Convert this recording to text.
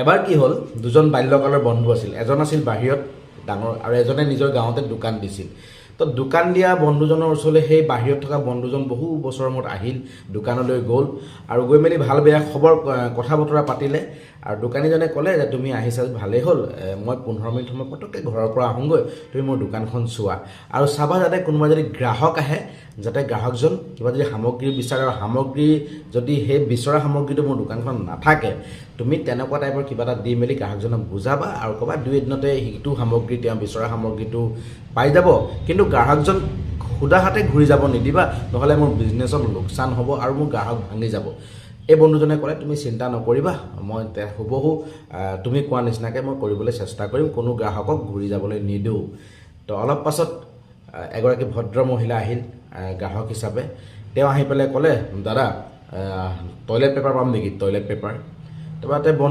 এবাৰ কি হ'ল, দুজন বাল্যকালৰ বন্ধু আছিল। এজন আছিল বাহিৰত ডাঙৰ আৰু এজনে নিজৰ গাঁৱতে দোকান দিছিল। তো দোকান দিয়া বন্ধুজনৰ ওচৰলৈ সেই বাহিৰত থকা বন্ধুজন বহু বছৰৰ মূৰত আহিল, দোকানলৈ গ'ল আৰু গৈ মেলি ভাল বেয়া খবৰ কথা বতৰা পাতিলে। আৰু দোকানীজনে ক'লে যে তুমি আহিছা ভালেই হ'ল, মই 15 মিনিট সময় পটককৈ ঘৰৰ পৰা আহোঁগৈ, তুমি মোৰ দোকানখন চোৱা আৰু চাবা যাতে কোনোবা যদি গ্ৰাহক আহে, যাতে গ্ৰাহকজন কিবা যদি সামগ্ৰী বিচাৰে আৰু সামগ্ৰী যদি সেই বিচৰা সামগ্ৰীটো মোৰ দোকানখন নাথাকে, তুমি তেনেকুৱা টাইপৰ কিবা এটা দি মেলি গ্ৰাহকজনক বুজাবা আৰু ক'বা 2 এদিনতে সিটো সামগ্ৰী তেওঁ বিচৰা সামগ্ৰীটো পাই যাব, কিন্তু গ্ৰাহকজন সুদা হাতে ঘূৰি যাব নিদিবা, নহ'লে মোৰ বিজনেছত লোকচান হ'ব আৰু মোৰ গ্ৰাহক ভাঙি যাব। এই বন্ধুজনে ক'লে তুমি চিন্তা নকৰিবা, মই হুবহু তুমি কোৱা নিচিনাকৈ মই কৰিবলৈ চেষ্টা কৰিম, কোনো গ্ৰাহকক ঘূৰি যাবলৈ নিদিওঁ। তো অলপ পাছত এগৰাকী ভদ্ৰ মহিলা আহিল গ্ৰাহক হিচাপে। তেওঁ আহি পেলাই ক'লে, দাদা টয়লেট পেপাৰ পাম নেকি, টয়লেট পেপাৰ? তাৰপৰা বন্ধু